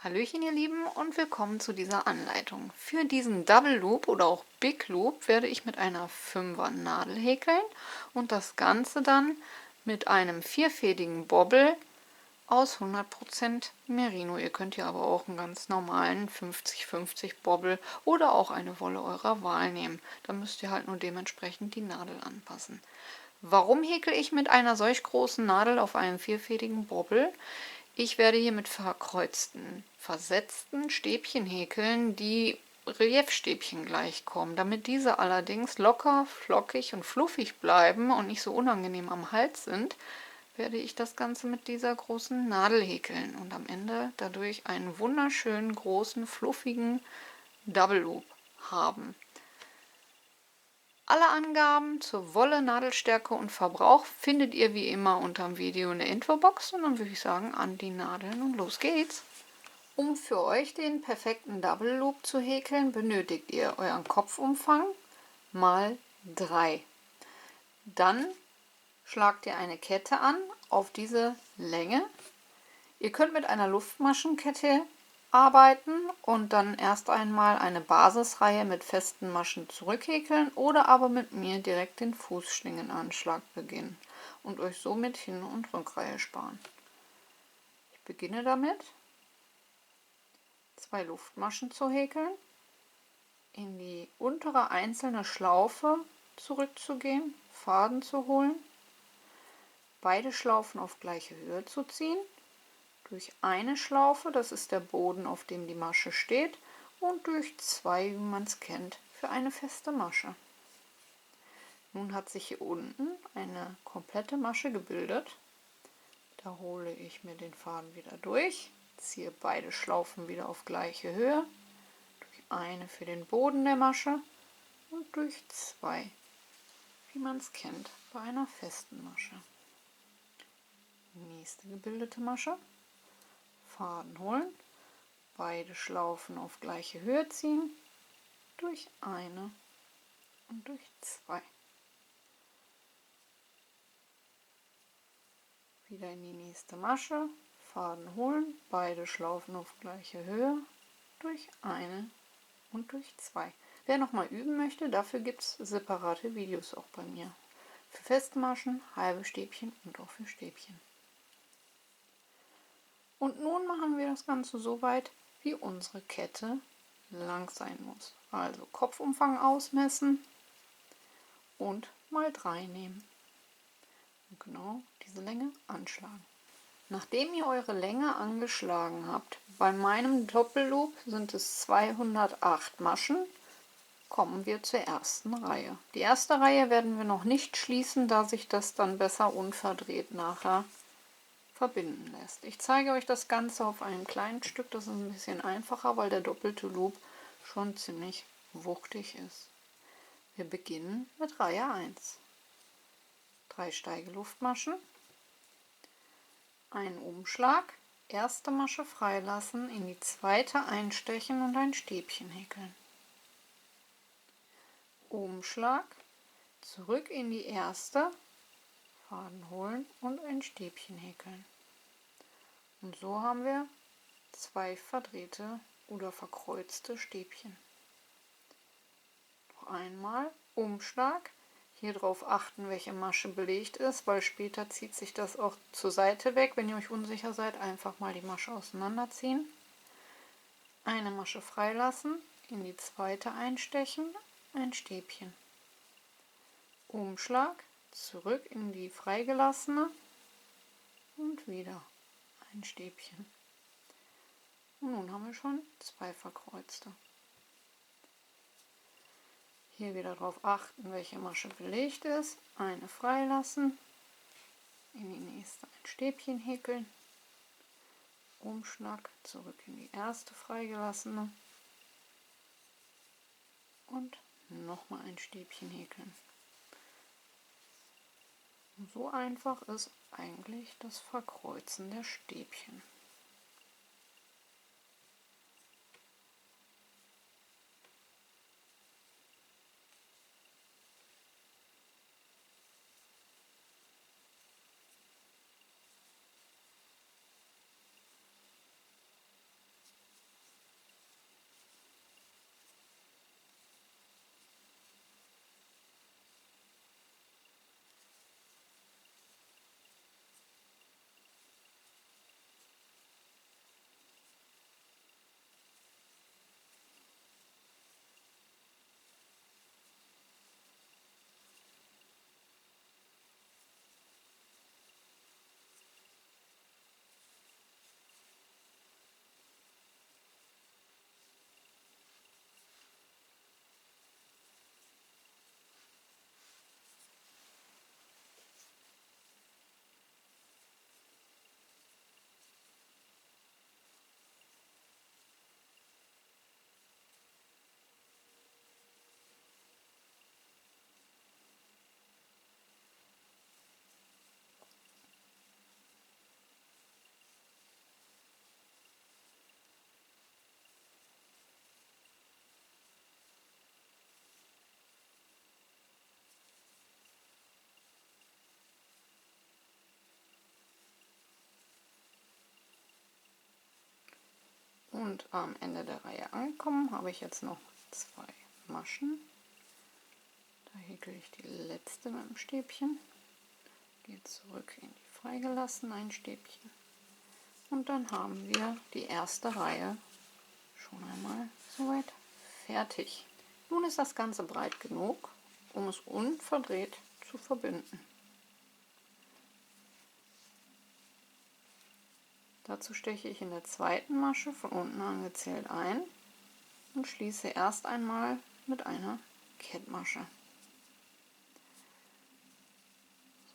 Hallöchen ihr Lieben und willkommen zu dieser Anleitung. Für diesen Double Loop oder auch Big Loop werde ich mit einer 5er Nadel häkeln und das Ganze dann mit einem vierfädigen Bobbel aus 100% Merino. Ihr könnt ja aber auch einen ganz normalen 50-50 Bobbel oder auch eine Wolle eurer Wahl nehmen. Da müsst ihr halt nur dementsprechend die Nadel anpassen. Warum häkel ich mit einer solch großen Nadel auf einem vierfädigen Bobbel? Ich werde hier mit verkreuzten, versetzten Stäbchen häkeln, die Reliefstäbchen gleichkommen. Damit diese allerdings locker, flockig und fluffig bleiben und nicht so unangenehm am Hals sind, werde ich das Ganze mit dieser großen Nadel häkeln und am Ende dadurch einen wunderschönen, großen, fluffigen Double Loop haben. Alle Angaben zur Wolle, Nadelstärke und Verbrauch findet ihr wie immer unter dem Video in der Infobox und dann würde ich sagen, an die Nadeln und los geht's. Um für euch den perfekten Double Loop zu häkeln, benötigt ihr euren Kopfumfang mal 3. Dann schlagt ihr eine Kette an auf diese Länge. Ihr könnt mit einer Luftmaschenkette arbeiten und dann erst einmal eine Basisreihe mit festen Maschen zurückhäkeln oder aber mit mir direkt den Fußschlingenanschlag beginnen und euch somit Hin- und Rückreihe sparen. Ich beginne damit, 2 Luftmaschen zu häkeln, in die untere einzelne Schlaufe zurückzugehen, Faden zu holen, beide Schlaufen auf gleiche Höhe zu ziehen, durch eine Schlaufe, das ist der Boden, auf dem die Masche steht, und durch 2, wie man es kennt, für eine feste Masche. Nun hat sich hier unten eine komplette Masche gebildet. Da hole ich mir den Faden wieder durch, ziehe beide Schlaufen wieder auf gleiche Höhe, durch eine für den Boden der Masche und durch 2, wie man es kennt, bei einer festen Masche. Nächste gebildete Masche. Faden holen, beide Schlaufen auf gleiche Höhe ziehen, durch eine und durch 2. Wieder in die nächste Masche, Faden holen, beide Schlaufen auf gleiche Höhe, durch eine und durch 2. Wer nochmal üben möchte, dafür gibt es separate Videos auch bei mir. Für feste Maschen, halbe Stäbchen und auch für Stäbchen. Und nun machen wir das Ganze so weit, wie unsere Kette lang sein muss. Also Kopfumfang ausmessen und mal 3 nehmen. Und genau diese Länge anschlagen. Nachdem ihr eure Länge angeschlagen habt, bei meinem Doppelloop sind es 208 Maschen, kommen wir zur ersten Reihe. Die erste Reihe werden wir noch nicht schließen, da sich das dann besser unverdreht nachher verbinden lässt. Ich zeige euch das Ganze auf einem kleinen Stück, das ist ein bisschen einfacher, weil der doppelte Loop schon ziemlich wuchtig ist. Wir beginnen mit Reihe 1. 3 Steigeluftmaschen, einen Umschlag, erste Masche freilassen, in die zweite einstechen und ein Stäbchen häkeln. Umschlag, zurück in die erste, Faden holen und ein Stäbchen häkeln. Und so haben wir 2 verdrehte oder verkreuzte Stäbchen. Noch einmal Umschlag, hier drauf achten, welche Masche belegt ist, weil später zieht sich das auch zur Seite weg. Wenn ihr euch unsicher seid, einfach mal die Masche auseinanderziehen. Eine Masche freilassen, in die zweite einstechen, ein Stäbchen. Umschlag, zurück in die freigelassene und wieder ein Stäbchen. Und nun haben wir schon 2 verkreuzte. Hier wieder darauf achten, welche Masche belegt ist. Eine freilassen, in die nächste ein Stäbchen häkeln. Umschlag, zurück in die erste freigelassene und nochmal ein Stäbchen häkeln. Und so einfach ist eigentlich das Verkreuzen der Stäbchen. Und am Ende der Reihe angekommen habe ich jetzt noch 2 Maschen. Da häkel ich die letzte mit dem Stäbchen, gehe zurück in die freigelassen, ein Stäbchen, und dann haben wir die erste Reihe schon einmal soweit fertig. Nun ist das Ganze breit genug, um es unverdreht zu verbinden. Dazu steche ich in der zweiten Masche von unten angezählt ein und schließe erst einmal mit einer Kettmasche.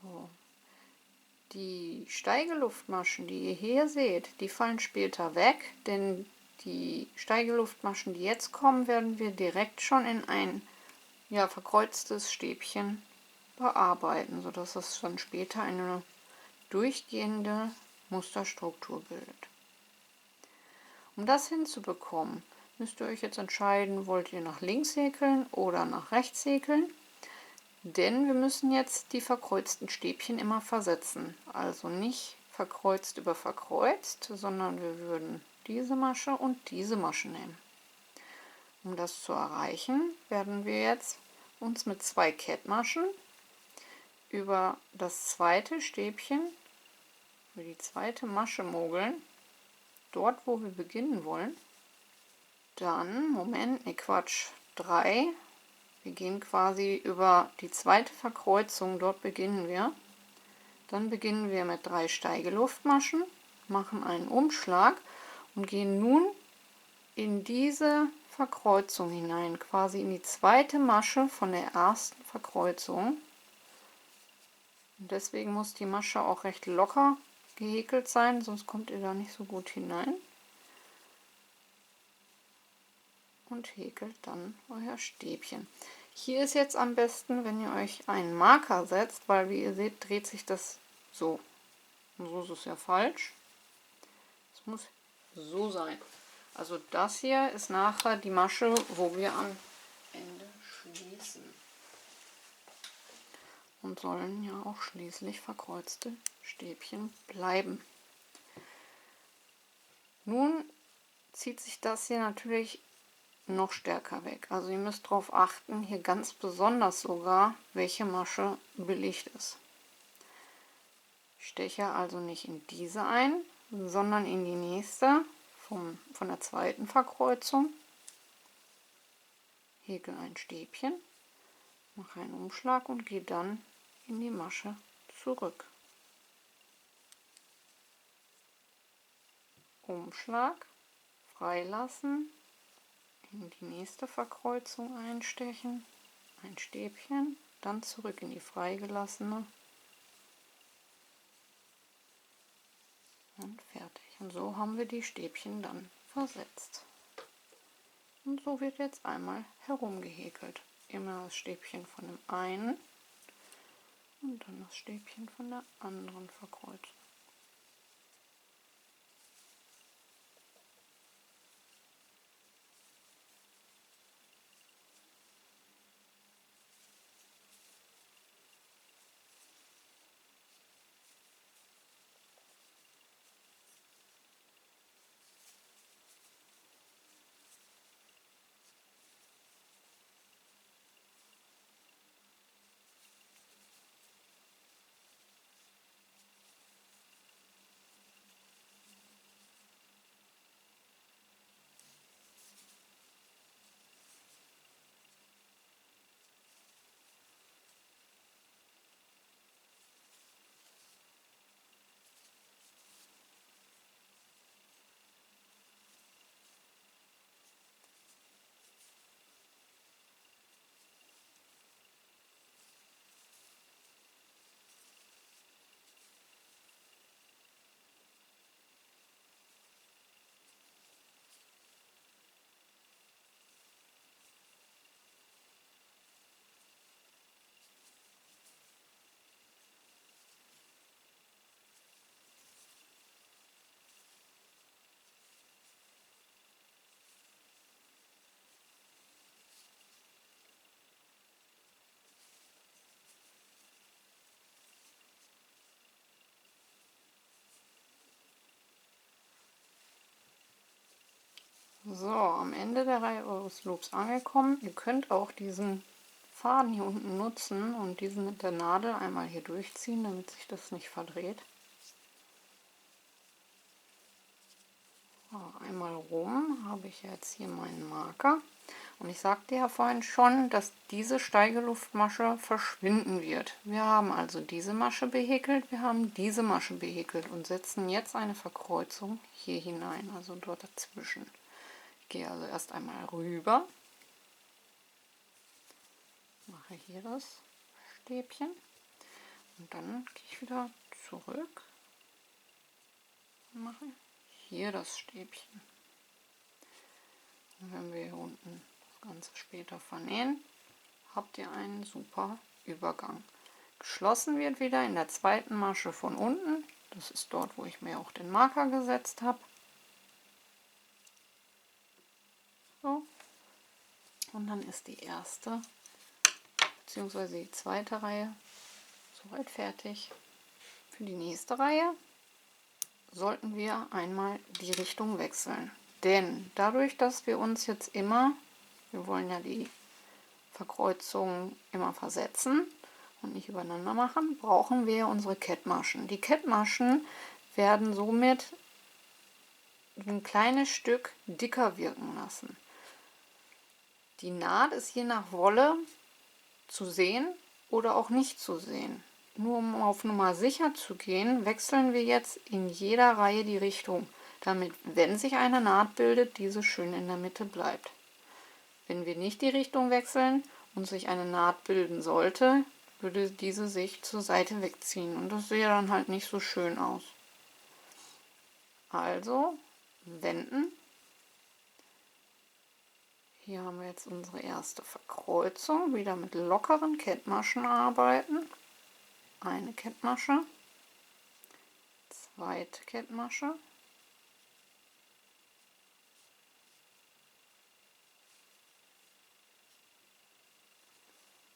So. Die Steigeluftmaschen, die ihr hier seht, die fallen später weg, denn die Steigeluftmaschen, die jetzt kommen, werden wir direkt schon in ein verkreuztes Stäbchen bearbeiten, sodass es dann später eine durchgehende Musterstruktur bildet. Um das hinzubekommen, müsst ihr euch jetzt entscheiden, wollt ihr nach links häkeln oder nach rechts häkeln. Denn wir müssen jetzt die verkreuzten Stäbchen immer versetzen. Also nicht verkreuzt über verkreuzt, sondern wir würden diese Masche und diese Masche nehmen. Um das zu erreichen, werden wir jetzt uns mit 2 Kettmaschen über das zweite Stäbchen, über die zweite Masche mogeln, dort wo wir beginnen wollen. Dann, 3. Wir gehen quasi über die zweite Verkreuzung, dort beginnen wir. Dann beginnen wir mit 3 Steigeluftmaschen, machen einen Umschlag und gehen nun in diese Verkreuzung hinein, quasi in die zweite Masche von der ersten Verkreuzung. Und deswegen muss die Masche auch recht locker gehäkelt sein, sonst kommt ihr da nicht so gut hinein. Und häkelt dann euer Stäbchen. Hier ist jetzt am besten, wenn ihr euch einen Marker setzt, weil wie ihr seht, dreht sich das so. Und so ist es ja falsch. Es muss so sein. Also das hier ist nachher die Masche, wo wir am Ende schließen. Und sollen ja auch schließlich verkreuzte Stäbchen bleiben. Nun zieht sich das hier natürlich noch stärker weg. Also ihr müsst darauf achten, hier ganz besonders sogar, welche Masche belegt ist. Ich steche also nicht in diese ein, sondern in die nächste von der zweiten Verkreuzung. Häkel ein Stäbchen, mache einen Umschlag und gehe dann in die Masche zurück. Umschlag, freilassen, in die nächste Verkreuzung einstechen, ein Stäbchen, dann zurück in die freigelassene und fertig. Und so haben wir die Stäbchen dann versetzt. Und so wird jetzt einmal herumgehäkelt. Immer das Stäbchen von dem einen und dann das Stäbchen von der anderen Verkreuzung. So, am Ende der Reihe eures Loops angekommen. Ihr könnt auch diesen Faden hier unten nutzen und diesen mit der Nadel einmal hier durchziehen, damit sich das nicht verdreht. So, einmal rum habe ich jetzt hier meinen Marker. Und ich sagte ja vorhin schon, dass diese Steigeluftmasche verschwinden wird. Wir haben also diese Masche behäkelt, wir haben diese Masche behäkelt und setzen jetzt eine Verkreuzung hier hinein, also dort dazwischen. Ich gehe also erst einmal rüber, mache hier das Stäbchen und dann gehe ich wieder zurück und mache hier das Stäbchen. Und wenn wir hier unten das Ganze später vernähen, habt ihr einen super Übergang. Geschlossen wird wieder in der zweiten Masche von unten. Das ist dort, wo ich mir auch den Marker gesetzt habe. So. Und dann ist die erste bzw. die zweite Reihe soweit fertig. Für die nächste Reihe sollten wir einmal die Richtung wechseln. Denn dadurch, dass wir uns jetzt immer, wir wollen ja die Verkreuzungen immer versetzen und nicht übereinander machen, brauchen wir unsere Kettmaschen. Die Kettmaschen werden somit ein kleines Stück dicker wirken lassen. Die Naht ist je nach Wolle zu sehen oder auch nicht zu sehen. Nur um auf Nummer sicher zu gehen, wechseln wir jetzt in jeder Reihe die Richtung, damit, wenn sich eine Naht bildet, diese schön in der Mitte bleibt. Wenn wir nicht die Richtung wechseln und sich eine Naht bilden sollte, würde diese sich zur Seite wegziehen und das sähe dann halt nicht so schön aus. Also wenden. Hier haben wir jetzt unsere erste Verkreuzung. Wieder mit lockeren Kettmaschen arbeiten. Eine Kettmasche, zweite Kettmasche.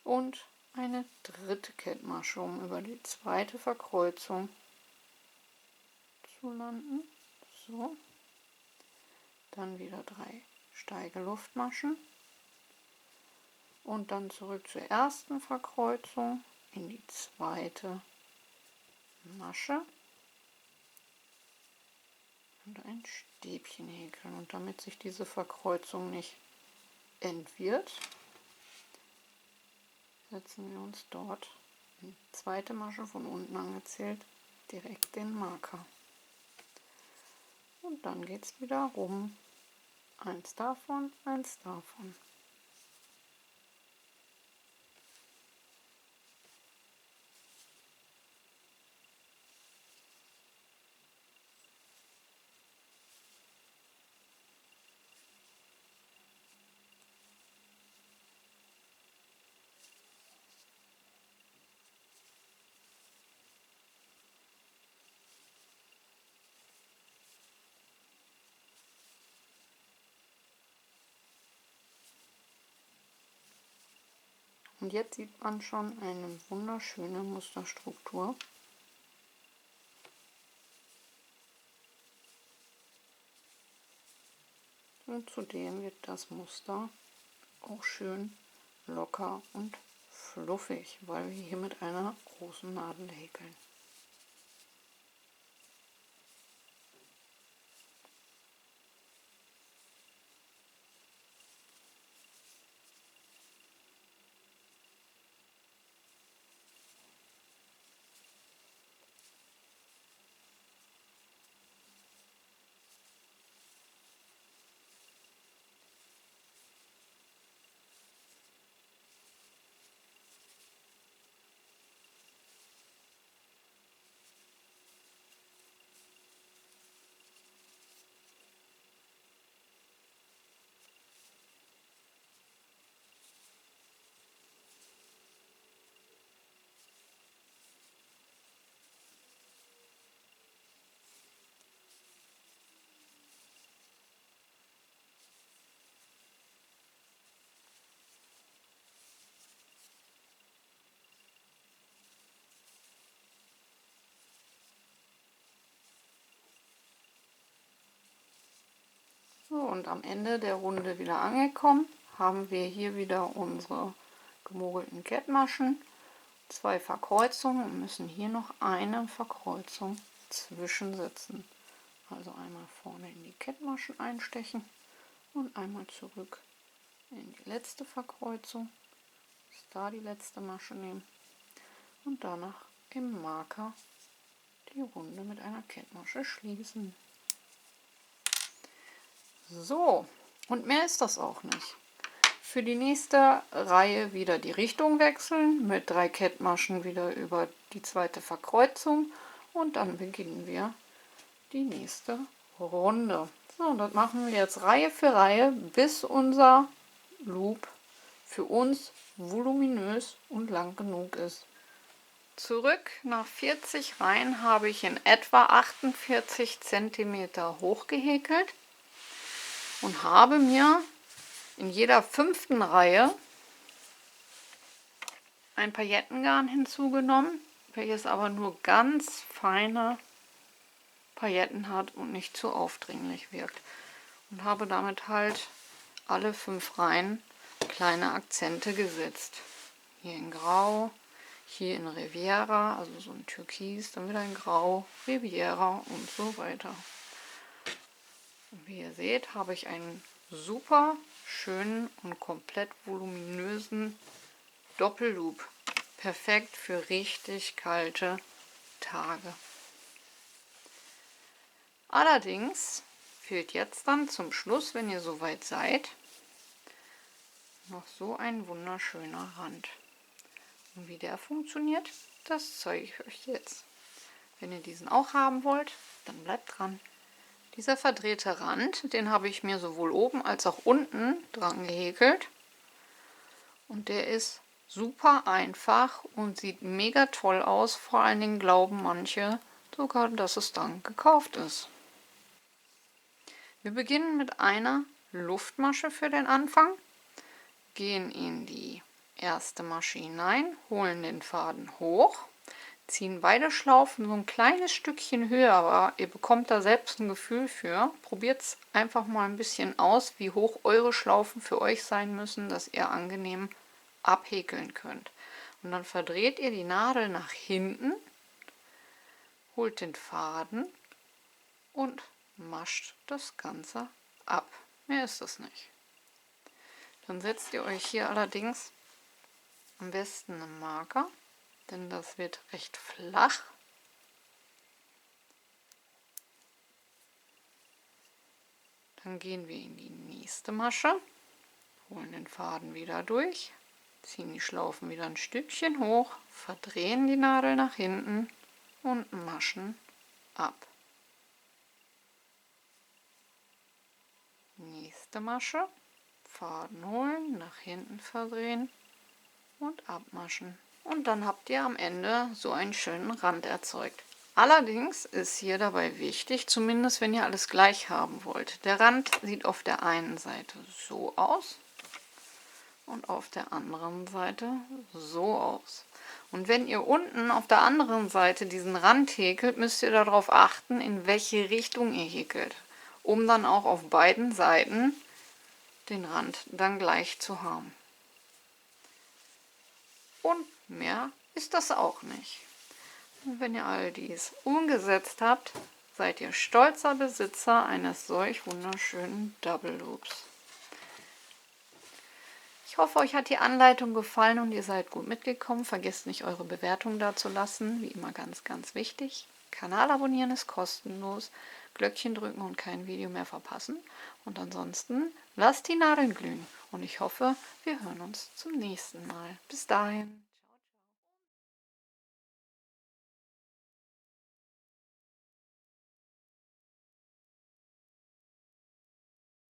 Und eine dritte Kettmasche, um über die zweite Verkreuzung zu landen. So. Dann wieder 3 Steigeluftmaschen. Und dann zurück zur ersten Verkreuzung in die zweite Masche. Und ein Stäbchen häkeln. Und damit sich diese Verkreuzung nicht entwirrt, setzen wir uns dort in die zweite Masche von unten angezählt direkt den Marker. Und dann geht es wieder rum. Eins davon, eins davon. Und jetzt sieht man schon eine wunderschöne Musterstruktur. Und zudem wird das Muster auch schön locker und fluffig, weil wir hier mit einer großen Nadel häkeln. und am Ende der Runde wieder angekommen, haben wir hier wieder unsere gemogelten Kettmaschen, 2 Verkreuzungen und müssen hier noch eine Verkreuzung zwischensetzen. Also einmal vorne in die Kettmaschen einstechen und einmal zurück in die letzte Verkreuzung, da die letzte Masche nehmen und danach im Marker die Runde mit einer Kettmasche schließen. So, und mehr ist das auch nicht. Für die nächste Reihe wieder die Richtung wechseln, mit 3 Kettmaschen wieder über die zweite Verkreuzung und dann beginnen wir die nächste Runde. So, und das machen wir jetzt Reihe für Reihe, bis unser Loop für uns voluminös und lang genug ist. Zurück nach 40 Reihen habe ich in etwa 48 cm hochgehäkelt und habe mir in jeder 5. Reihe ein Paillettengarn hinzugenommen, welches aber nur ganz feine Pailletten hat und nicht zu aufdringlich wirkt. Und habe damit halt alle 5 Reihen kleine Akzente gesetzt. Hier in Grau, hier in Riviera, also so ein Türkis, dann wieder in Grau, Riviera und so weiter. Und wie ihr seht, habe ich einen super schönen und komplett voluminösen Doppelloop. Perfekt für richtig kalte Tage. Allerdings fehlt jetzt dann zum Schluss, wenn ihr soweit seid, noch so ein wunderschöner Rand. Und wie der funktioniert, das zeige ich euch jetzt. Wenn ihr diesen auch haben wollt, dann bleibt dran. Dieser verdrehte Rand, den habe ich mir sowohl oben als auch unten dran gehäkelt. Und der ist super einfach und sieht mega toll aus. Vor allen Dingen glauben manche sogar, dass es dann gekauft ist. Wir beginnen mit einer Luftmasche für den Anfang, gehen in die erste Masche hinein, holen den Faden hoch, ziehen beide Schlaufen so ein kleines Stückchen höher, aber ihr bekommt da selbst ein Gefühl für. Probiert es einfach mal ein bisschen aus, wie hoch eure Schlaufen für euch sein müssen, dass ihr angenehm abhäkeln könnt. Und dann verdreht ihr die Nadel nach hinten, holt den Faden und mascht das Ganze ab. Mehr ist das nicht. Dann setzt ihr euch hier allerdings am besten einen Marker, denn das wird recht flach. Dann gehen wir in die nächste Masche, holen den Faden wieder durch, ziehen die Schlaufen wieder ein Stückchen hoch, verdrehen die Nadel nach hinten und maschen ab. Nächste Masche, Faden holen, nach hinten verdrehen und abmaschen. Und dann habt ihr am Ende so einen schönen Rand erzeugt. Allerdings ist hier dabei wichtig, zumindest wenn ihr alles gleich haben wollt. Der Rand sieht auf der einen Seite so aus und auf der anderen Seite so aus. Und wenn ihr unten auf der anderen Seite diesen Rand häkelt, müsst ihr darauf achten, in welche Richtung ihr häkelt, um dann auch auf beiden Seiten den Rand dann gleich zu haben. Und mehr ist das auch nicht. Und wenn ihr all dies umgesetzt habt, seid ihr stolzer Besitzer eines solch wunderschönen Double Loops. Ich hoffe, euch hat die Anleitung gefallen und ihr seid gut mitgekommen. Vergesst nicht, eure Bewertung da zu lassen. Wie immer ganz, ganz wichtig. Kanal abonnieren ist kostenlos. Glöckchen drücken und kein Video mehr verpassen. Und ansonsten lasst die Nadeln glühen. Und ich hoffe, wir hören uns zum nächsten Mal. Bis dahin.